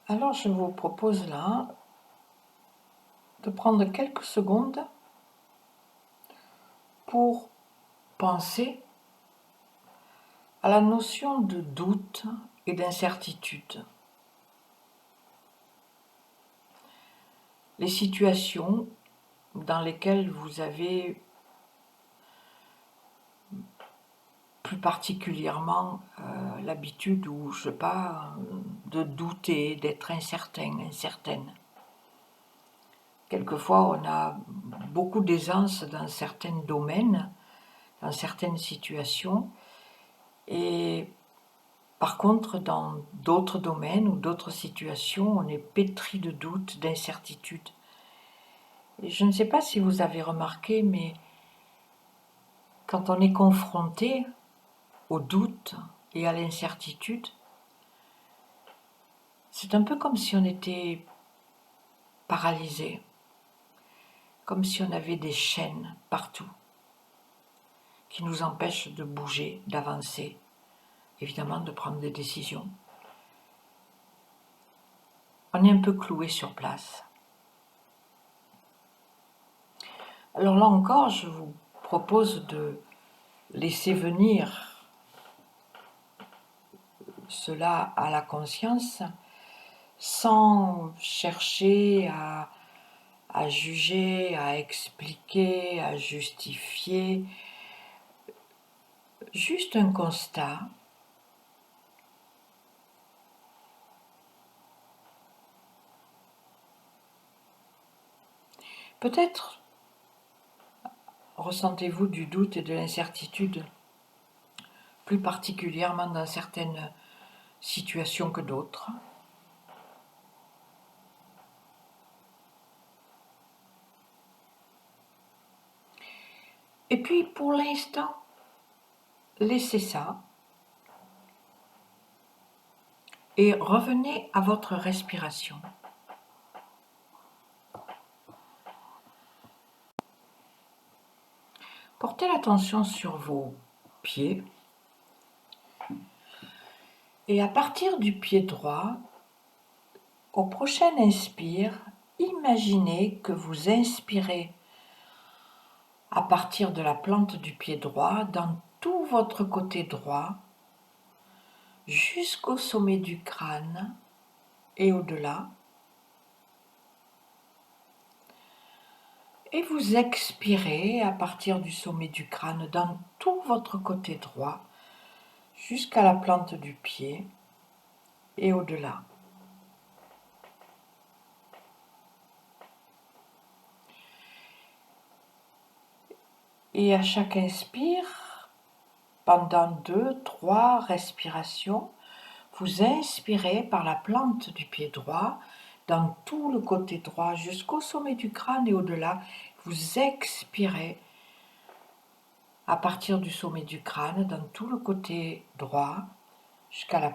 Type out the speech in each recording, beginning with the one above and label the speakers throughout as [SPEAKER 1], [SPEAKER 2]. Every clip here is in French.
[SPEAKER 1] Alors je vous propose là de prendre quelques secondes pour penser à la notion de doute et d'incertitude. Les situations dans lesquelles vous avez plus particulièrement l'habitude, ou je sais pas, de douter, d'être incertain, incertaine. Quelquefois, on a beaucoup d'aisance dans certains domaines, dans certaines situations, et par contre, dans d'autres domaines ou d'autres situations, on est pétri de doutes, d'incertitudes. Et je ne sais pas si vous avez remarqué, mais quand on est confronté au doute et à l'incertitude, c'est un peu comme si on était paralysé, comme si on avait des chaînes partout qui nous empêchent de bouger, d'avancer, évidemment de prendre des décisions. On est un peu cloué sur place. Alors là encore, je vous propose de laisser venir cela à la conscience sans chercher à juger, à expliquer, à justifier. Juste un constat. Peut-être ressentez-vous du doute et de l'incertitude, plus particulièrement dans certaines situations que d'autres. Et puis pour l'instant, laissez ça et revenez à votre respiration. Portez l'attention sur vos pieds et à partir du pied droit, au prochain inspire, imaginez que vous inspirez à partir de la plante du pied droit dans tout votre côté droit jusqu'au sommet du crâne et au-delà. Et vous expirez à partir du sommet du crâne dans tout votre côté droit jusqu'à la plante du pied et au-delà. Et à chaque inspire, pendant 2-3 respirations, vous inspirez par la plante du pied droit dans tout le côté droit jusqu'au sommet du crâne et au-delà. Vous expirez à partir du sommet du crâne dans tout le côté droit jusqu'à la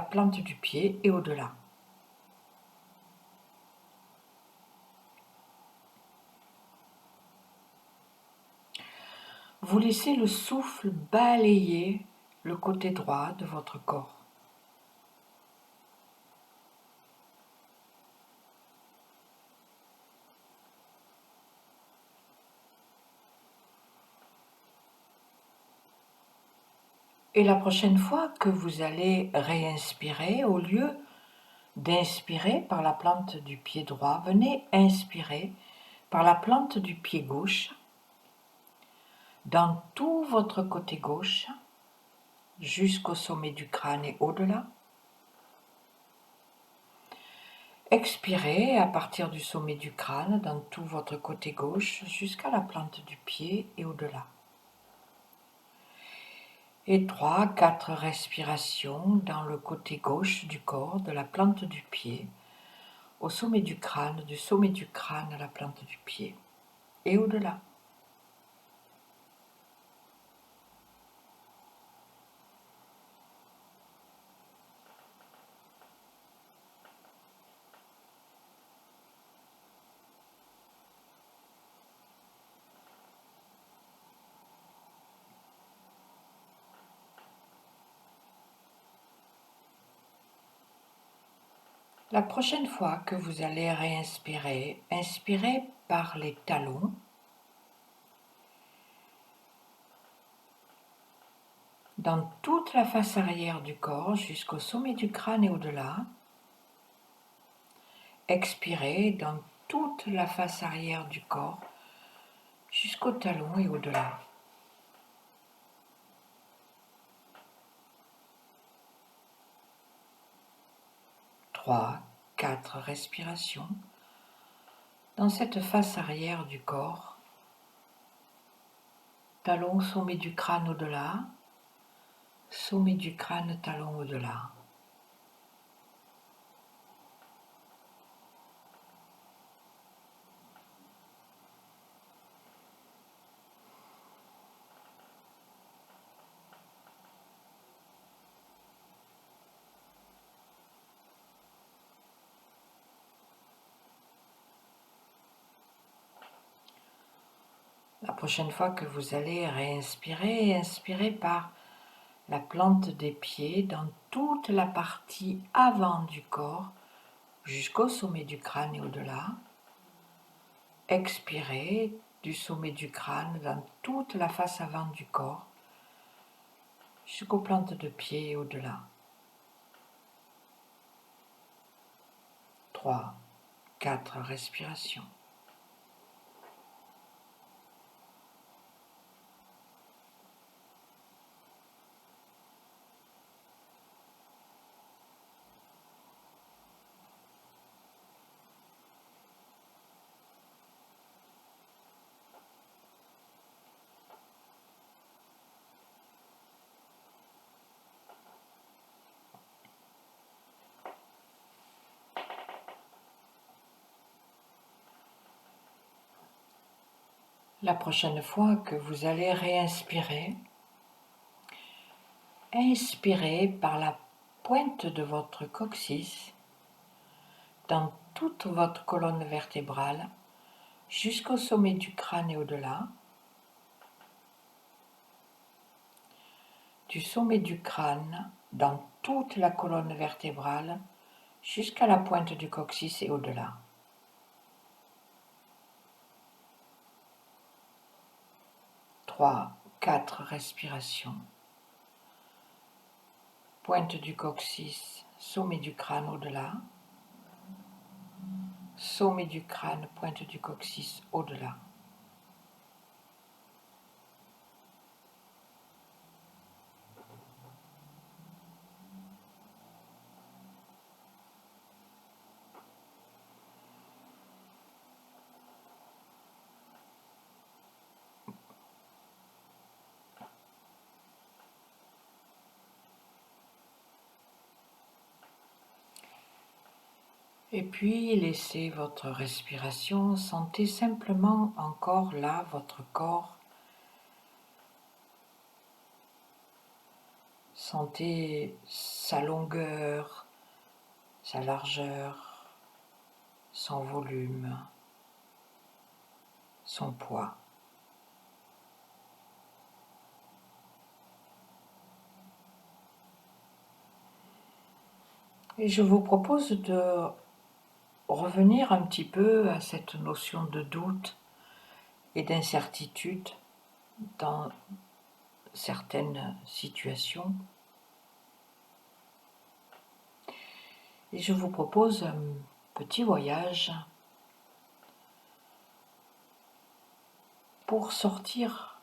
[SPEAKER 1] plante du pied et au-delà. Vous laissez le souffle balayer le côté droit de votre corps. Et la prochaine fois que vous allez réinspirer, au lieu d'inspirer par la plante du pied droit, venez inspirer par la plante du pied gauche dans tout votre côté gauche jusqu'au sommet du crâne et au-delà. Expirez à partir du sommet du crâne dans tout votre côté gauche jusqu'à la plante du pied et au-delà. Et 3-4 respirations dans le côté gauche du corps, de la plante du pied au sommet du crâne à la plante du pied et au-delà. La prochaine fois que vous allez réinspirer, inspirez par les talons, dans toute la face arrière du corps jusqu'au sommet du crâne et au-delà. Expirez dans toute la face arrière du corps jusqu'au talon et au-delà. 3, 4 respirations dans cette face arrière du corps, talon, sommet du crâne au-delà, sommet du crâne, talon au-delà. La prochaine fois que vous allez réinspirer, inspirez par la plante des pieds dans toute la partie avant du corps jusqu'au sommet du crâne et au-delà. Expirez du sommet du crâne dans toute la face avant du corps jusqu'aux plantes de pied et au-delà. 3, 4 respirations. La prochaine fois que vous allez réinspirer, inspirez par la pointe de votre coccyx dans toute votre colonne vertébrale jusqu'au sommet du crâne et au-delà. Du sommet du crâne dans toute la colonne vertébrale jusqu'à la pointe du coccyx et au-delà. 3, 4 respirations. Pointe du coccyx, sommet du crâne au-delà. Sommet du crâne, pointe du coccyx au-delà. Et puis laissez votre respiration, sentez simplement encore là votre corps. Sentez sa longueur, sa largeur, son volume, son poids. Et je vous propose de revenir un petit peu à cette notion de doute et d'incertitude dans certaines situations. Et je vous propose un petit voyage pour sortir,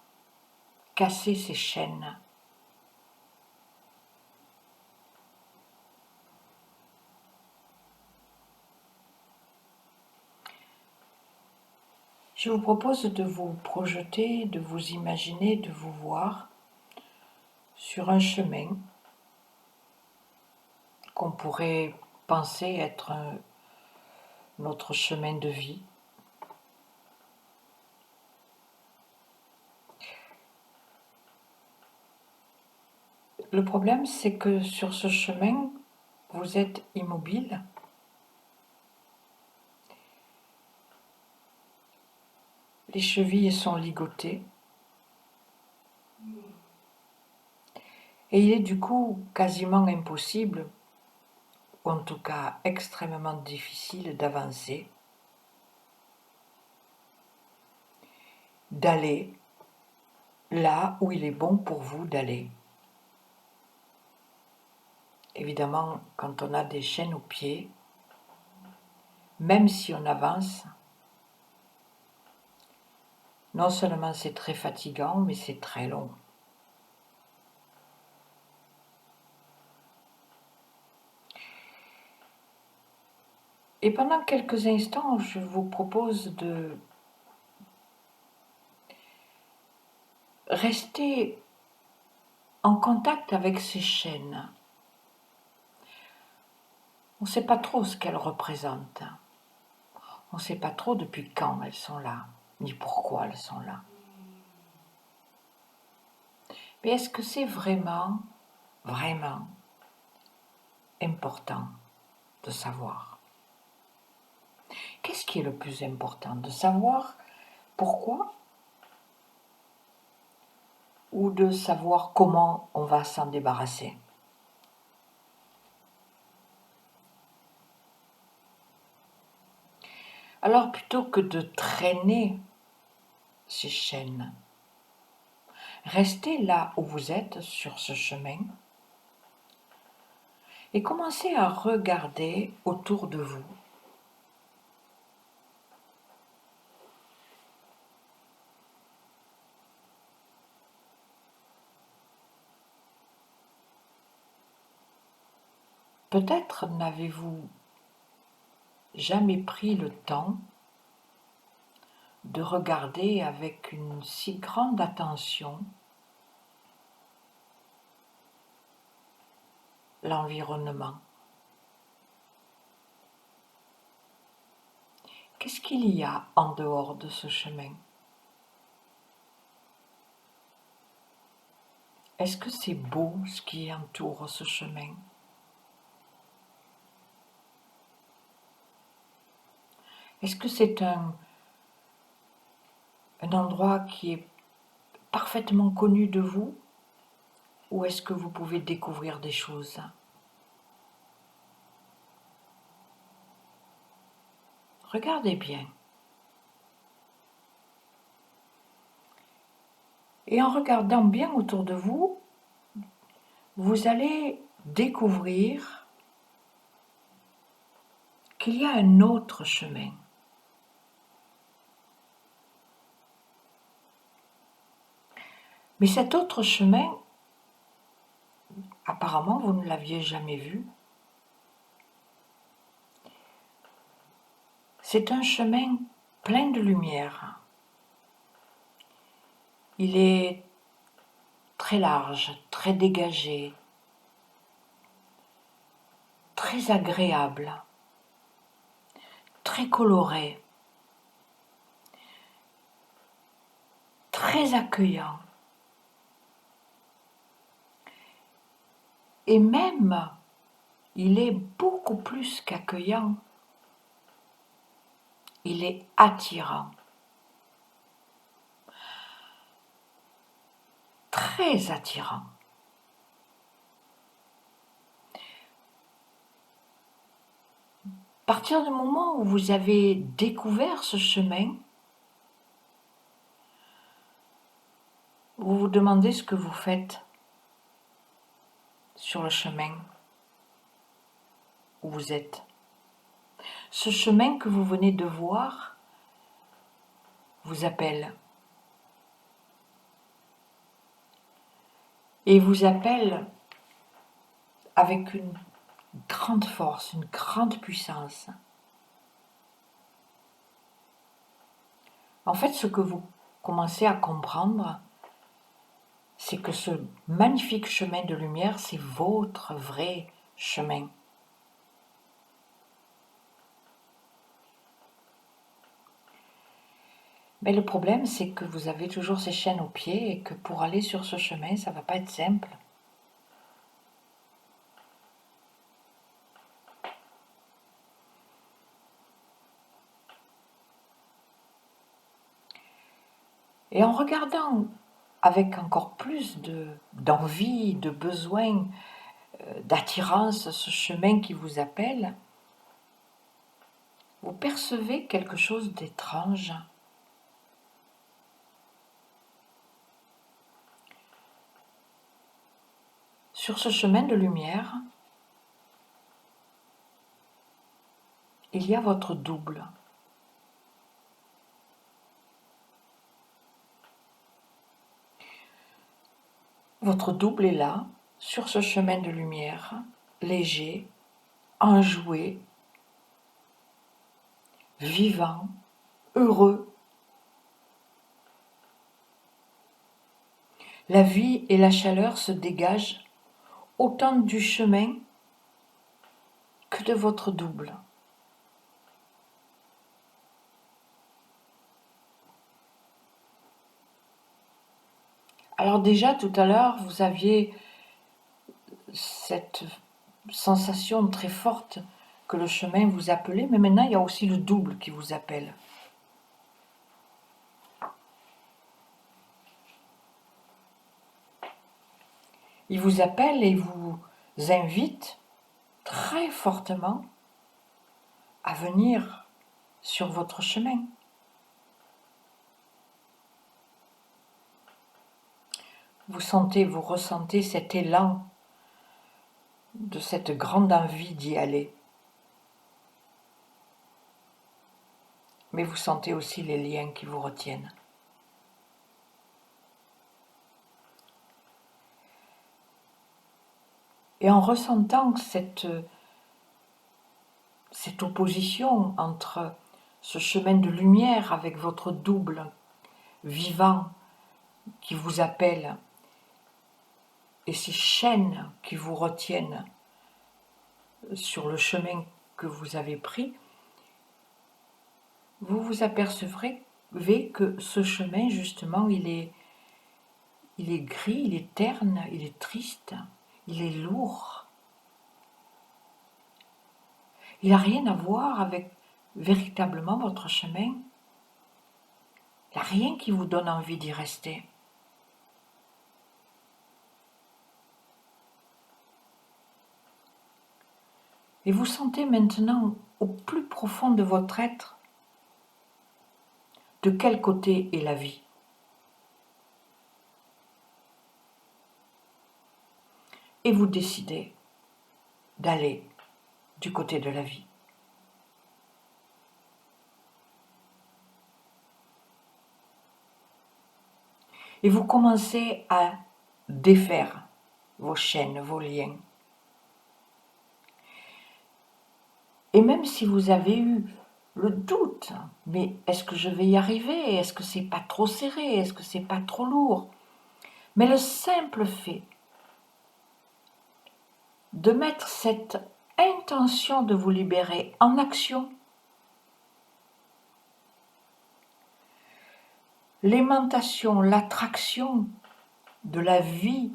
[SPEAKER 1] casser ces chaînes. Je vous propose de vous projeter, de vous imaginer, de vous voir sur un chemin qu'on pourrait penser être notre chemin de vie. Le problème, c'est que sur ce chemin, vous êtes immobile. Les chevilles sont ligotées. Et il est du coup quasiment impossible ou en tout cas extrêmement difficile d'avancer, d'aller là où il est bon pour vous d'aller. Évidemment, quand on a des chaînes aux pieds, même si on avance, non seulement c'est très fatigant, mais c'est très long. Et pendant quelques instants, je vous propose de rester en contact avec ces chaînes. On ne sait pas trop ce qu'elles représentent. On ne sait pas trop depuis quand elles sont là, ni pourquoi elles sont là. Mais est-ce que c'est vraiment, vraiment important de savoir? Qu'est-ce qui est le plus important? De savoir pourquoi ou de savoir comment on va s'en débarrasser? Alors plutôt que de traîner ces chaînes, restez là où vous êtes sur ce chemin et commencez à regarder autour de vous. Peut-être n'avez-vous jamais pris le temps de regarder avec une si grande attention l'environnement. Qu'est-ce qu'il y a en dehors de ce chemin? Est-ce que c'est beau ce qui entoure ce chemin? Est-ce que c'est un endroit qui est parfaitement connu de vous ou est-ce que vous pouvez découvrir des choses? Regardez bien. Et en regardant bien autour de vous, vous allez découvrir qu'il y a un autre chemin. Mais cet autre chemin, apparemment, vous ne l'aviez jamais vu. C'est un chemin plein de lumière. Il est très large, très dégagé, très agréable, très coloré, très accueillant. Et même, il est beaucoup plus qu'accueillant, il est attirant, très attirant. À partir du moment où vous avez découvert ce chemin, vous vous demandez ce que vous faites sur le chemin où vous êtes. Ce chemin que vous venez de voir vous appelle. Et vous appelle avec une grande force, une grande puissance. En fait, ce que vous commencez à comprendre, c'est que ce magnifique chemin de lumière, c'est votre vrai chemin. Mais le problème, c'est que vous avez toujours ces chaînes aux pieds et que pour aller sur ce chemin, ça ne va pas être simple. Et en regardant avec encore plus d'envie, de besoin, d'attirance, ce chemin qui vous appelle, vous percevez quelque chose d'étrange. Sur ce chemin de lumière, il y a votre double. Votre double est là, sur ce chemin de lumière, léger, enjoué, vivant, heureux. La vie et la chaleur se dégagent autant du chemin que de votre double. Alors déjà, tout à l'heure, vous aviez cette sensation très forte que le chemin vous appelait, mais maintenant, il y a aussi le double qui vous appelle. Il vous appelle et vous invite très fortement à venir sur votre chemin. Vous ressentez cet élan de cette grande envie d'y aller. Mais vous sentez aussi les liens qui vous retiennent. Et en ressentant cette opposition entre ce chemin de lumière avec votre double vivant qui vous appelle et ces chaînes qui vous retiennent sur le chemin que vous avez pris, vous vous apercevrez que ce chemin, justement, il est gris, il est terne, il est triste, il est lourd. Il n'a rien à voir avec véritablement votre chemin. Il n'y a rien qui vous donne envie d'y rester. Et vous sentez maintenant, au plus profond de votre être, de quel côté est la vie. Et vous décidez d'aller du côté de la vie. Et vous commencez à défaire vos chaînes, vos liens. Et même si vous avez eu le doute, mais est-ce que je vais y arriver? Est-ce que c'est pas trop serré? Est-ce que c'est pas trop lourd? Mais le simple fait de mettre cette intention de vous libérer en action, l'aimantation, l'attraction de la vie,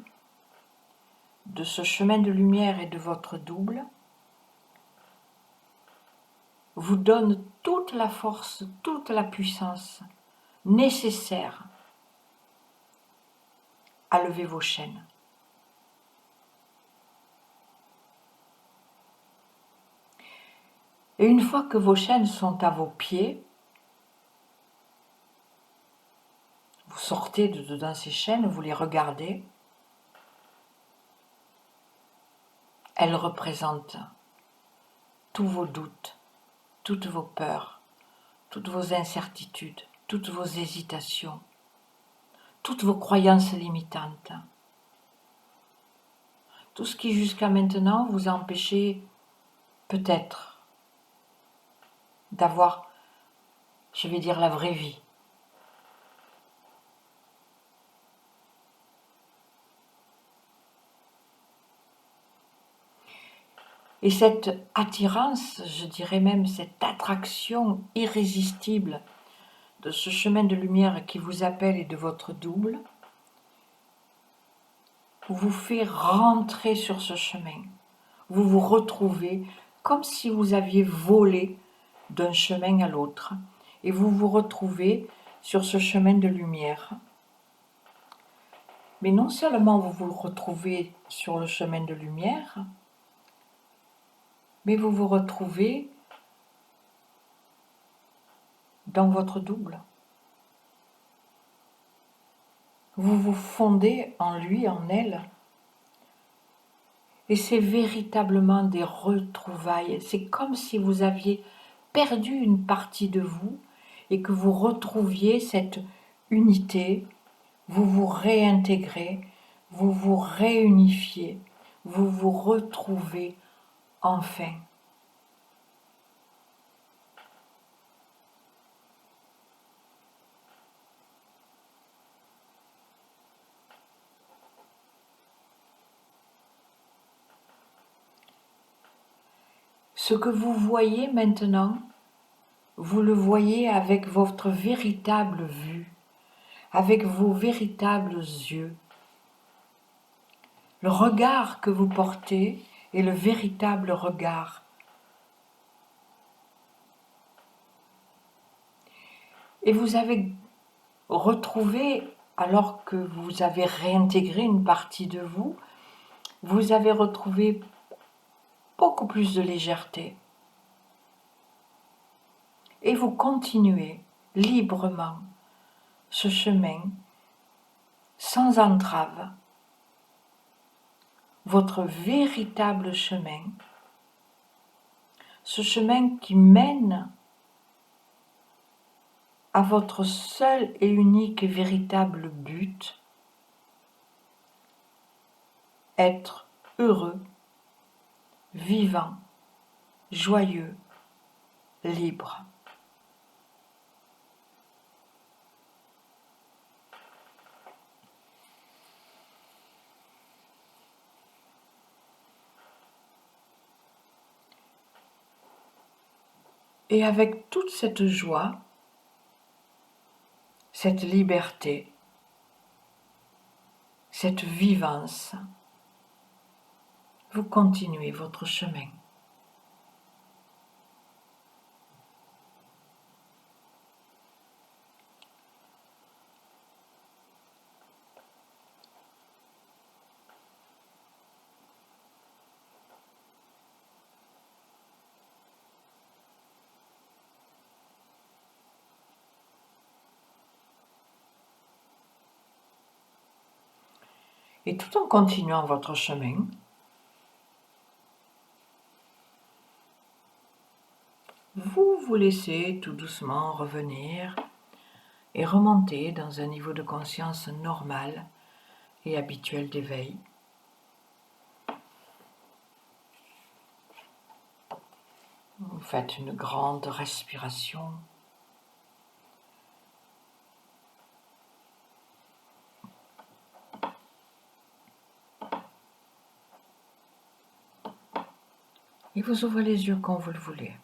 [SPEAKER 1] de ce chemin de lumière et de votre double, vous donne toute la force, toute la puissance nécessaire à lever vos chaînes. Et une fois que vos chaînes sont à vos pieds, vous sortez de dedans ces chaînes, vous les regardez. Elles représentent tous vos doutes, toutes vos peurs, toutes vos incertitudes, toutes vos hésitations, toutes vos croyances limitantes. Tout ce qui jusqu'à maintenant vous a empêché peut-être d'avoir, je vais dire, la vraie vie. Et cette attirance, je dirais même cette attraction irrésistible de ce chemin de lumière qui vous appelle et de votre double, vous fait rentrer sur ce chemin. Vous vous retrouvez comme si vous aviez volé d'un chemin à l'autre et vous vous retrouvez sur ce chemin de lumière. Mais non seulement vous vous retrouvez sur le chemin de lumière, mais vous vous retrouvez dans votre double. Vous vous fondez en lui, en elle. Et c'est véritablement des retrouvailles. C'est comme si vous aviez perdu une partie de vous et que vous retrouviez cette unité, vous vous réintégrez, vous vous réunifiez, vous vous retrouvez enfin. Ce que vous voyez maintenant, vous le voyez avec votre véritable vue, avec vos véritables yeux. Le regard que vous portez est le véritable regard. Et vous avez retrouvé, alors que vous avez réintégré une partie de vous, vous avez retrouvé beaucoup plus de légèreté. Et vous continuez librement ce chemin, sans entrave, votre véritable chemin, ce chemin qui mène à votre seul et unique et véritable but, être heureux, vivant, joyeux, libre. Et avec toute cette joie, cette liberté, cette vivance, vous continuez votre chemin. Et tout en continuant votre chemin, vous vous laissez tout doucement revenir et remonter dans un niveau de conscience normal et habituel d'éveil. Vous faites une grande respiration. Et vous ouvrez les yeux quand vous le voulez.